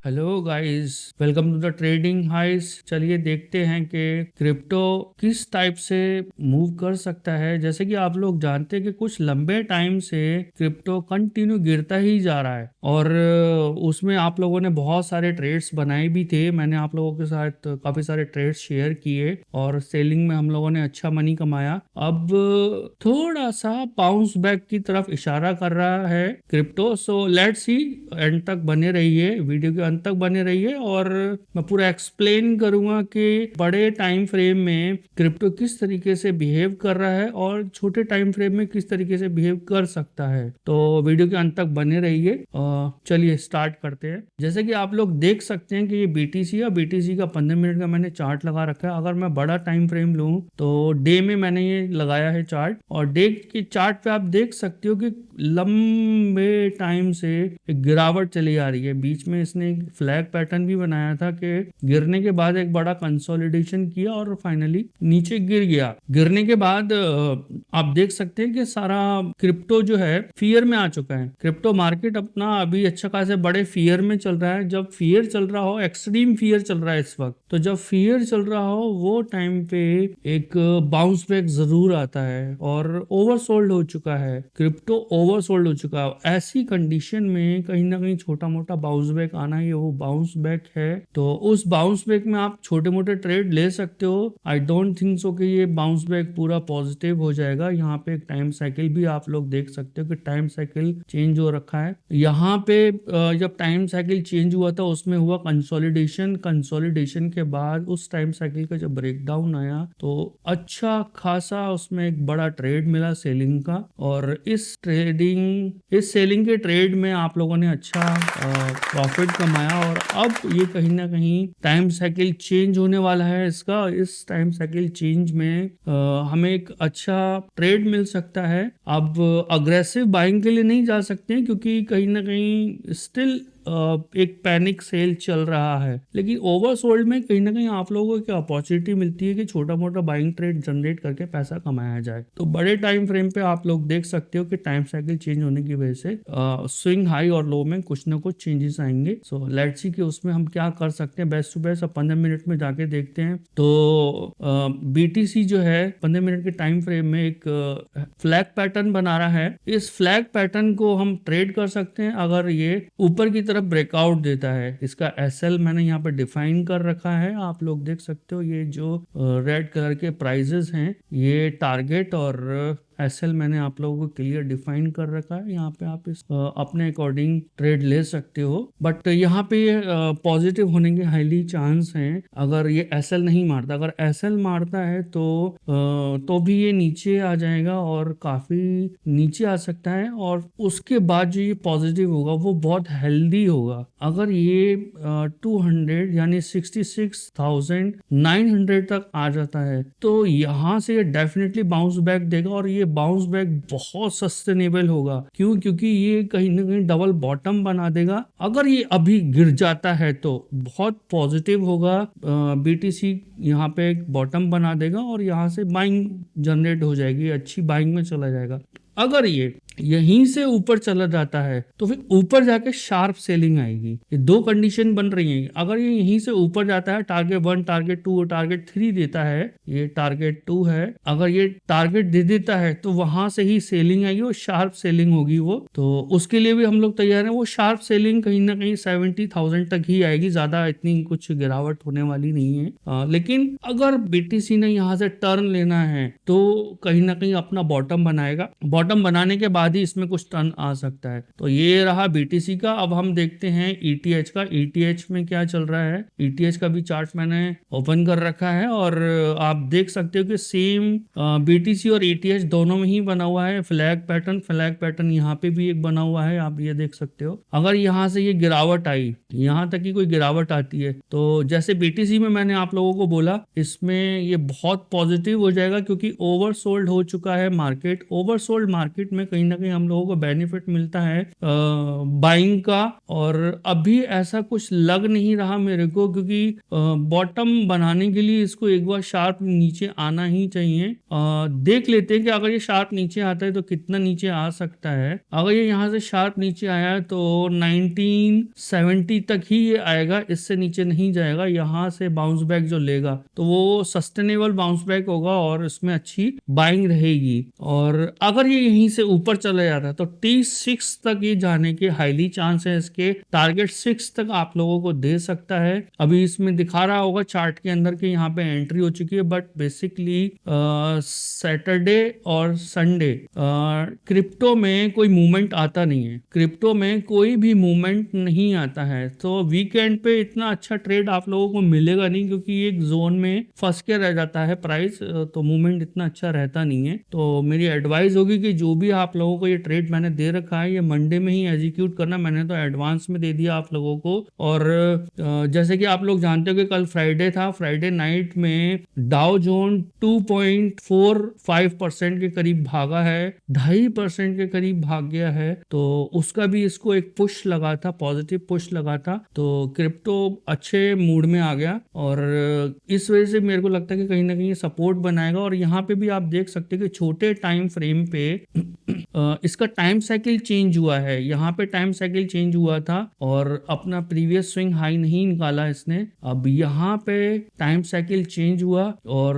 Hello guys, welcome to the trading highs. चलिए देखते हैं कि क्रिप्टो किस टाइप से मूव कर सकता है। जैसे कि आप लोग जानते हैं कि कुछ लंबे टाइम से क्रिप्टो कंटिन्यू गिरता ही जा रहा है और उसमें आप लोगों ने बहुत सारे ट्रेड्स बनाए भी थे। मैंने आप लोगों के साथ काफी सारे ट्रेड्स शेयर किए और सेलिंग में हम लोगों ने अच्छा मनी कमाया। अब थोड़ा सा बाउंस बैक की तरफ इशारा कर रहा है crypto. So let's see, and तक बने रहिए, वीडियो के अंत तक बने रहिए और मैं पूरा एक्सप्लेन करूंगा कि बड़े टाइम फ्रेम में क्रिप्टो किस तरीके से बिहेव कर रहा है और छोटे टाइम फ्रेम में किस तरीके से बिहेव कर सकता है। तो वीडियो के अंत तक बने रहिए। चलिए स्टार्ट करते हैं। जैसे कि आप लोग देख सकते हैं कि ये बीटीसी है। बीटीसी का 15 मिनट का मैंने चार्ट लगा रखा है। अगर मैं बड़ा टाइम फ्रेम लूं तो डे में मैंने ये लगाया है चार्ट, और डे के चार्ट पे आप देख सकते हो कि लंबे टाइम से एक गिरावट चली आ रही है। बीच में इसने एक फ्लैग पैटर्न भी बनाया था कि गिरने के बाद एक बड़ा कंसोलिडेशन किया और फाइनली नीचे गिर गया। गिरने के बाद आप देख सकते हैं कि सारा क्रिप्टो जो है फियर में आ चुका है। क्रिप्टो मार्केट अपना अभी अच्छा खासे बड़े फियर में चल रहा है। जब फियर चल रहा हो, एक्सट्रीम फियर चल रहा है इस वक्त, तो जब फियर चल रहा हो वो टाइम पे एक बाउंस बैक जरूर आता है और ओवरसोल्ड हो चुका है क्रिप्टो, ओवरसोल्ड हो चुका है। ऐसी कंडीशन में कहीं ना कहीं छोटा मोटा बाउंस बैक आना ही वो बाउंस बैक है। तो उस बाउंस बैक में आप छोटे मोटे ट्रेड ले सकते हो। आई डोंट थिंक सो कि ये बाउंस बैक पूरा पॉजिटिव हो जाएगा। यहाँ पे एक टाइम साइकिल भी आप लोग देख सकते हो कि टाइम साइकिल चेंज हो रखा है। यहाँ पे जब टाइम साइकिल चेंज हुआ था उसमें हुआ कंसोलिडेशन। कंसोलिडेशन के बाद उस टाइम साइकिल का जब ब्रेकडाउन आया तो अच्छा खासा उसमें एक बड़ा ट्रेड मिला सेलिंग का, और इस सेलिंग के ट्रेड में आप लोगों ने अच्छा प्रॉफिट कमाया। और अब ये कहीं ना कहीं टाइम साइकिल चेंज होने वाला है इसका। इस टाइम साइकिल चेंज में हमें एक अच्छा ट्रेड मिल सकता है। अब अग्रेसिव बाइंग के लिए नहीं जा सकते हैं क्योंकि कहीं ना कहीं स्टिल एक पैनिक सेल चल रहा है, लेकिन ओवरसोल्ड में कहीं ना कहीं आप लोगों को अपॉर्चुनिटी मिलती है कि छोटा मोटा बाइंग ट्रेड जनरेट करके पैसा कमाया जाए। तो बड़े टाइम फ्रेम पे आप लोग देख सकते हो कि टाइम साइकिल चेंज होने की वजह से स्विंग हाई और लो में कुछ ना कुछ चेंजेस आएंगे। सो लेट्स सी कि उसमें हम क्या कर सकते हैं। बेस्ट टू बेस्ट 15 मिनट में जाके देखते हैं। तो बीटीसी जो है 15 मिनट के टाइम फ्रेम में एक फ्लैग पैटर्न बना रहा है। इस फ्लैग पैटर्न को हम ट्रेड कर सकते हैं अगर ये ऊपर की तरफ ब्रेकआउट देता है। इसका एसएल मैंने यहाँ पे डिफाइन कर रखा है। आप लोग देख सकते हो ये जो रेड कलर के प्राइजेस हैं ये टारगेट और एसएल मैंने आप लोगों को क्लियर डिफाइन कर रखा है। यहाँ पे आप इस अपने अकॉर्डिंग ट्रेड ले सकते हो, बट यहाँ पे पॉजिटिव होने के हाईली चांस हैं अगर ये एसएल नहीं मारता। अगर एसएल मारता है तो भी ये नीचे आ जाएगा और काफी नीचे आ सकता है, और उसके बाद जो ये पॉजिटिव होगा वो बहुत हेल्दी होगा। अगर ये 200 यानी 66,900 तक आ जाता है तो यहाँ से ये डेफिनेटली बाउंस बैक देगा, और ये बाउंस बैक बहुत सस्टेनेबल होगा। क्यों? क्योंकि ये कहीं ना कहीं डबल बॉटम बना देगा। अगर ये अभी गिर जाता है तो बहुत पॉजिटिव होगा। बीटीसी यहाँ पे एक बॉटम बना देगा और यहाँ से बाइंग जनरेट हो जाएगी, अच्छी बाइंग में चला जाएगा। अगर ये यहीं से ऊपर चला जाता है तो फिर ऊपर जाके शार्प सेलिंग आएगी। ये दो कंडीशन बन रही हैं। अगर ये यहीं से ऊपर जाता है, टारगेट 1, टारगेट 2 और टारगेट 3 देता है, ये टारगेट 2 है, अगर ये टारगेट दे देता है तो वहां से ही सेलिंग आएगी और शार्प सेलिंग होगी वो। तो उसके लिए भी हम लोग तैयार हैं। वो शार्प सेलिंग कहीं ना कहीं 70,000 तक ही आएगी, ज्यादा इतनी कुछ गिरावट होने वाली नहीं है। लेकिन अगर बीटीसी ने यहाँ से टर्न लेना है तो कहीं ना कहीं अपना बॉटम बनाएगा। बॉटम बनाने के बाद ही इसमें कुछ टर्न आ सकता है। तो ये रहा बीटीसी का। अब हम देखते हैं ईटीएच का। ईटीएच में क्या चल रहा है। ईटीएच का भी चार्ट मैंने ओपन कर रखा है और आप देख सकते हो कि सेम बीटीसी और ईटीएच दोनों में ही बना हुआ है फ्लैग पैटर्न। फ्लैग पैटर्न यहाँ पे भी एक बना हुआ है, आप ये देख सकते हो। अगर यहाँ से ये गिरावट आई, यहाँ तक की कोई गिरावट आती है तो जैसे बीटीसी में मैंने आप लोगों को बोला, इसमें ये बहुत पॉजिटिव हो जाएगा क्योंकि ओवरसोल्ड हो चुका है मार्केट। ओवरसोल्ड मार्केट में कहीं ना ना कहीं हम लोगों को बेनिफिट मिलता है बाइंग का। और अभी ऐसा कुछ लग नहीं रहा मेरे को, क्योंकि बॉटम बनाने के लिए इसको एक बार शार्प नीचे आना ही चाहिए। देख लेते हैं कि अगर ये शार्प नीचे आता है तो कितना नीचे आ सकता है। अगर ये यहाँ से शार्प नीचे आया है तो 1970 तक ही ये आएगा, इससे नीचे नहीं जाएगा। यहाँ से बाउंस बैक जो लेगा तो वो सस्टेनेबल बाउंस बैक होगा और इसमें अच्छी बाइंग रहेगी। और अगर ये यहीं से ऊपर चला जाता है तो T6 तक ये जाने के हाईली चांस है। इसके टारगेट 6 तक आप लोगों को दे सकता है। अभी इसमें दिखा रहा होगा चार्ट के अंदर कि यहाँ पे एंट्री हो चुकी है, बट बेसिकली सैटरडे और संडे क्रिप्टो में कोई मूवमेंट आता नहीं है। क्रिप्टो में कोई भी मूवमेंट नहीं आता है, तो वीकेंड पे इतना अच्छा ट्रेड आप लोगों को मिलेगा नहीं, क्योंकि एक जोन में फंस के रह जाता है प्राइस, तो मूवमेंट इतना अच्छा रहता नहीं है। तो मेरी एडवाइस होगी कि जो भी आप लोगों को ये ट्रेड मैंने दे रखा है ये मंडे में ही एग्जीक्यूट करना। मैंने तो एडवांस में दे दिया आप लोगों को। और जैसे कि आप लोग जानते हो कि कल फ्राइडे था, फ्राइडे नाइट में डाउ जोन 2.45% के करीब भागा है, 2.5% के करीब भाग गया है। तो उसका भी इसको एक पुश लगा था, पॉजिटिव पुश लगा था, तो क्रिप्टो अच्छे मूड में आ गया। और इस वजह से मेरे को लगता है कि कहीं ना कहीं सपोर्ट बनाएगा। और यहाँ पे भी आप देख सकते हैं कि छोटे टाइम फ्रेम पे इसका टाइम साइकिल चेंज हुआ है। यहाँ पे टाइम साइकिल चेंज हुआ था और अपना प्रीवियस स्विंग हाई नहीं निकाला इसने। अब यहाँ पे टाइम साइकिल चेंज हुआ और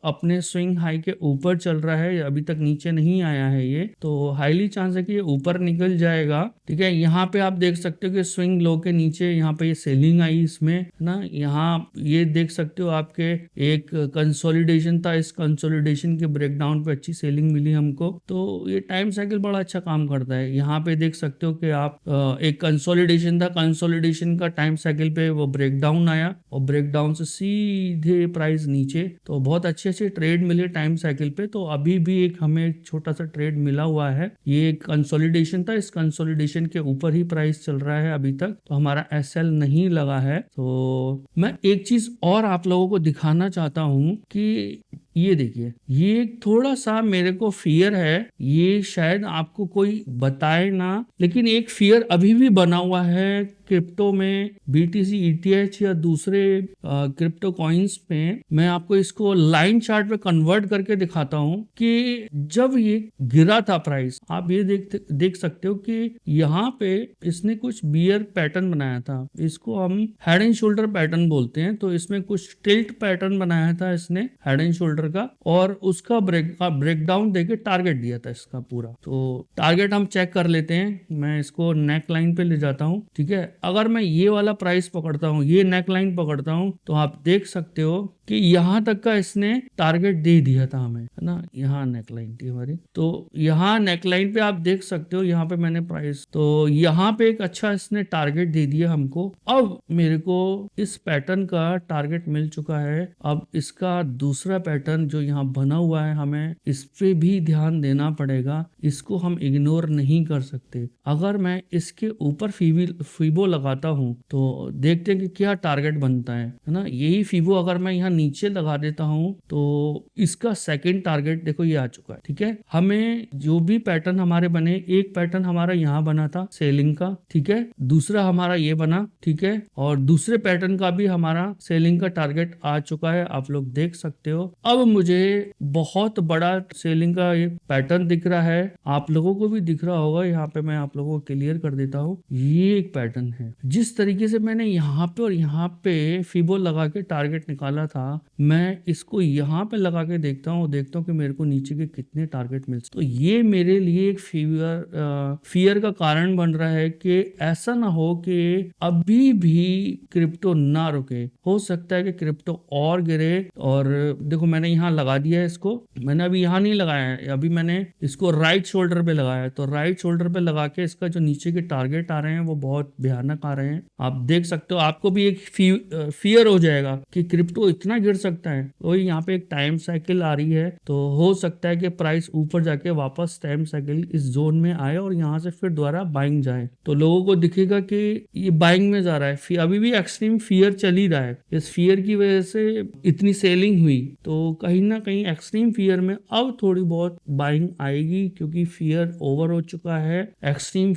अपने स्विंग हाई के ऊपर चल रहा है, अभी तक नीचे नहीं आया है ये, तो हाईली चांस है कि ये ऊपर निकल जाएगा। ठीक है, यहाँ पे आप देख सकते हो कि स्विंग लो के नीचे यहाँ पे ये सेलिंग आई इसमें ना। यहाँ ये देख सकते हो आपके एक कंसोलिडेशन था, इस कंसोलिडेशन के ब्रेकडाउन पे अच्छी सेलिंग मिली हमको। तो ये टाइम साइकिल बड़ा अच्छा काम करता है। यहाँ पे देख सकते हो कि आप एक कंसोलिडेशन था, कंसोलिडेशन का टाइम साइकिल पे वो ब्रेकडाउन आया और ब्रेकडाउन से सीधे प्राइस नीचे। तो बहुत अच्छे अच्छे ट्रेड मिले टाइम साइकिल पे। तो अभी भी एक हमें छोटा सा ट्रेड मिला हुआ है, ये कंसोलिडेशन था, इस कंसोलिडेशन के ऊपर ही प्राइस चल रहा है अभी तक, तो हमारा एसएल नहीं लगा है। तो मैं एक चीज और आप लोगों को दिखाना चाहता हूं कि ये देखिए, ये थोड़ा सा मेरे को फियर है, ये शायद आपको कोई बताए ना, लेकिन एक फियर अभी भी बना हुआ है क्रिप्टो में, BTC ETH या दूसरे क्रिप्टो कॉइन्स पे। मैं आपको इसको लाइन चार्ट पे कन्वर्ट करके दिखाता हूं कि जब ये गिरा था प्राइस, आप ये देख सकते हो कि यहाँ पे इसने कुछ बियर पैटर्न बनाया था, इसको हम हेड एंड शोल्डर पैटर्न बोलते हैं। तो इसमें कुछ टिल्ट पैटर्न बनाया था इसने हेड एंड शोल्डर का, और उसका ब्रेकडाउन देके टारगेट दिया था इसका पूरा। तो टारगेट हम चेक कर लेते हैं, मैं इसको नेक लाइन पे ले जाता हूँ। ठीक है, अगर मैं ये वाला प्राइस पकड़ता हूँ, ये नेक लाइन पकड़ता हूँ, तो आप देख सकते हो कि यहाँ तक का इसने टारगेट दे दिया था हमें, है ना। यहाँ नेक लाइन थी हमारी, तो यहाँ नेक लाइन पे आप देख सकते हो, यहाँ पे मैंने प्राइस, तो यहाँ पे एक अच्छा इसने टारगेट दे दिया हमको। अब मेरे को इस पैटर्न का टारगेट मिल चुका है। अब इसका दूसरा पैटर्न जो यहाँ बना हुआ है, हमें इस पे भी ध्यान देना पड़ेगा, इसको हम इग्नोर नहीं कर सकते। अगर मैं इसके ऊपर फीबो लगाता हूँ तो देखते हैं कि क्या टारगेट बनता है ना। यही फीबो अगर मैं यहाँ नीचे लगा देता हूँ तो इसका सेकंड टारगेट देखो ये आ चुका है। ठीक है, हमें जो भी पैटर्न हमारे बने, एक पैटर्न हमारा यहाँ बना था सेलिंग का, ठीक है, दूसरा हमारा ये बना, ठीक है, और दूसरे पैटर्न का भी हमारा सेलिंग का टारगेट आ चुका है, आप लोग देख सकते हो। अब मुझे बहुत बड़ा सेलिंग का ये पैटर्न दिख रहा है, आप लोगों को भी दिख रहा होगा। यहाँ पे मैं आप लोगों को क्लियर कर देता हूँ, ये एक पैटर्न है। जिस तरीके से मैंने यहाँ पे और यहाँ पे फीबो लगा के टारगेट निकाला था, मैं इसको यहाँ पे लगा के देखता हूँ कि मेरे को नीचे के कितने टारगेट मिल सकते। तो ये मेरे लिए एक फियर का कारण बन रहा है कि ऐसा ना हो कि अभी भी क्रिप्टो ना रुके। हो सकता है कि क्रिप्टो और गिरे। और देखो मैंने यहाँ लगा दिया है इसको, मैंने अभी यहाँ नहीं लगाया है, अभी मैंने इसको राइट शोल्डर पे लगाया है। तो राइट शोल्डर पे लगा के इसका जो नीचे के टारगेट आ रहे हैं वो बहुत भयानक भयानक आ रहे हैं। आप देख सकते हो, आपको भी एक फियर हो जाएगा कि क्रिप्टो इतना गिर सकता है। वही यहाँ पे एक टाइम साइकिल आ रही है, तो हो सकता है कि प्राइस ऊपर जाके वापस टाइम साइकिल इस जोन में आए और यहाँ से फिर दोबारा बाइंग जाए, तो लोगों को दिखेगा कि ये बाइंग में जा रहा है। अभी भी एक्सट्रीम फियर चल ही रहा है, इस फियर की वजह से इतनी सेलिंग हुई, तो कहीं ना कहीं एक्सट्रीम फियर में अब थोड़ी बहुत बाइंग आएगी, क्योंकि फियर ओवर हो चुका है, एक्सट्रीम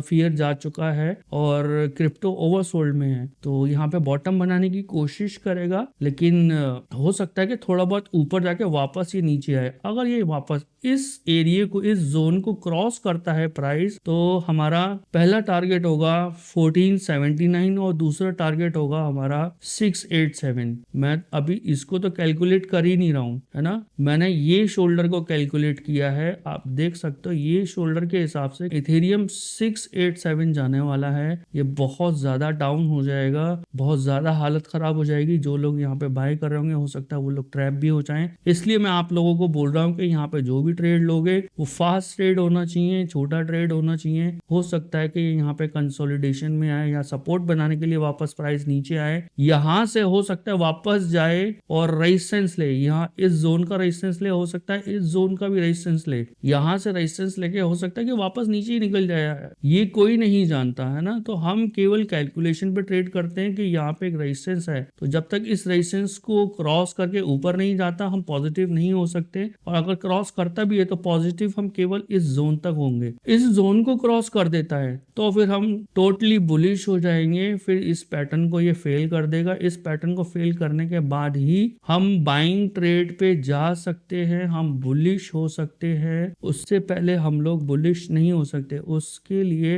फियर जा चुका है और क्रिप्टो ओवरसोल्ड में है। तो यहाँ पे बॉटम बनाने की कोशिश करेगा, लेकिन हो सकता है कि थोड़ा बहुत ऊपर जाके वापस ये नीचे आए। अगर ये वापस इस एरिया को, इस जोन को क्रॉस करता है प्राइस, तो हमारा पहला टारगेट होगा 1479 और दूसरा टारगेट होगा हमारा 687। मैं अभी इसको तो कैलकुलेट कर ही नहीं रहा हूं, है ना, मैंने ये शोल्डर को कैलकुलेट किया है। आप देख सकते हो ये शोल्डर के हिसाब से इथेरियम 687 जाने वाला है। ये बहुत ज्यादा डाउन हो जाएगा, बहुत ज्यादा हालत खराब हो जाएगी। जो लोग यहाँ पे बाय कर रहे होंगे, हो सकता है वो लोग ट्रैप भी हो जाएं। इसलिए मैं आप लोगों को बोल रहा हूँ कि यहाँ पे जो भी ट्रेड लोगे वो फास्ट ट्रेड होना चाहिए, छोटा ट्रेड होना चाहिए। हो सकता है कि यहाँ पे कंसोलिडेशन में आए या सपोर्ट बनाने के लिए वापस प्राइस नीचे आए, यहाँ से हो सकता है वापस जाए और रेजिस्टेंस ले। यहाँ इस जोन का रेजिस्टेंस ले, हो सकता है इस जोन का भी रेजिस्टेंस ले, यहाँ से रेजिस्टेंस लेके हो सकता है कि वापस नीचे ही निकल जाए। ये कोई नहीं जानता, है ना। तो हम केवल कैलकुलेशन पे ट्रेड करते हैं कि यहाँ पे एक रेजिस्टेंस है, तो जब तक इस रेजिस्टेंस को क्रॉस करके ऊपर नहीं जाता हम पॉजिटिव नहीं हो सकते, और अगर क्रॉस करता भी है तो पॉजिटिव हम केवल इस जोन तक होंगे। इस जोन को क्रॉस कर देता है तो फिर हम टोटली बुलिश हो जाएंगे, फिर इस पैटर्न को ये फेल कर देगा। इस पैटर्न को फेल करने के बाद ही हम बाइंग ट्रेड पे जा सकते हैं, हम बुलिश हो सकते हैं। उससे पहले हम लोग बुलिश नहीं हो सकते। उसके लिए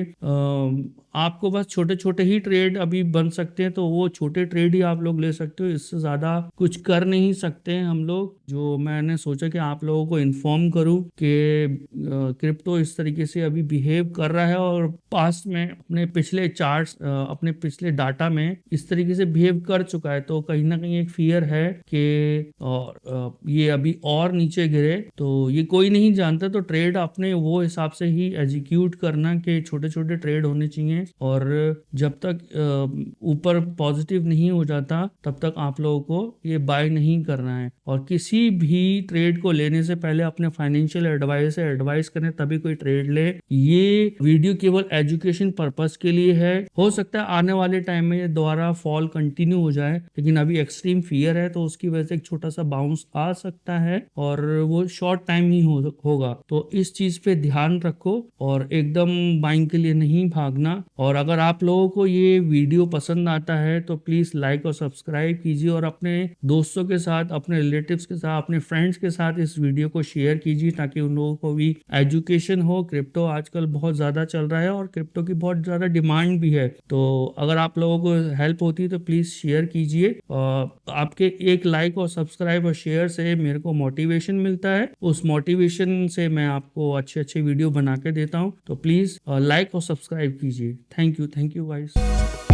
आपको बस छोटे छोटे ही ट्रेड अभी बन सकते हैं, तो वो छोटे ट्रेड ही आप लोग ले सकते हो, इससे ज्यादा कुछ कर नहीं सकते हैं हम लोग। जो मैंने सोचा कि आप लोगों को इन्फॉर्म करूं कि क्रिप्टो इस तरीके से अभी बिहेव कर रहा है और पास्ट में अपने पिछले चार्ट्स, अपने पिछले डाटा में इस तरीके से बिहेव कर चुका है, तो कहीं ना कहीं एक फियर है कि और ये अभी और नीचे गिरे। तो ये कोई नहीं जानता, तो ट्रेड अपने वो हिसाब से ही एग्जीक्यूट करना कि छोटे छोटे ट्रेड होने चाहिए, और जब तक ऊपर पॉजिटिव नहीं हो जाता तब तक आप लोगों को ये बाय नहीं करना है। और किसी भी ट्रेड को लेने से पहले अपने फाइनेंशियल एडवाइस से एडवाइस करें, तभी कोई ट्रेड ले। ये वीडियो केवल एजुकेशन पर्पस के लिए है। हो सकता है आने वाले टाइम में ये दोबारा फॉल कंटिन्यू हो जाए, लेकिन अभी एक्सट्रीम फियर है, तो उसकी वजह से एक छोटा सा बाउंस आ सकता है और वो शॉर्ट टाइम ही होगा। तो इस चीज पे ध्यान रखो और एकदम बाइंग के लिए नहीं भागना। और अगर आप लोगों को ये वीडियो पसंद आता है तो प्लीज लाइक और सब्सक्राइब कीजिए, और अपने दोस्तों के साथ, अपने रिलेटिव्स के साथ, अपने फ्रेंड्स के साथ इस वीडियो को शेयर कीजिए, ताकि उन लोगों को भी एजुकेशन हो। क्रिप्टो आजकल बहुत ज्यादा चल रहा है और क्रिप्टो की बहुत ज्यादा डिमांड भी है, तो अगर आप लोगों को हेल्प होती है तो प्लीज शेयर कीजिए। आपके एक लाइक और सब्सक्राइब और शेयर से मेरे को मोटिवेशन मिलता है, उस मोटिवेशन से मैं आपको अच्छे अच्छे वीडियो बना के देता हूँ। तो प्लीज लाइक और सब्सक्राइब कीजिए। Thank you guys.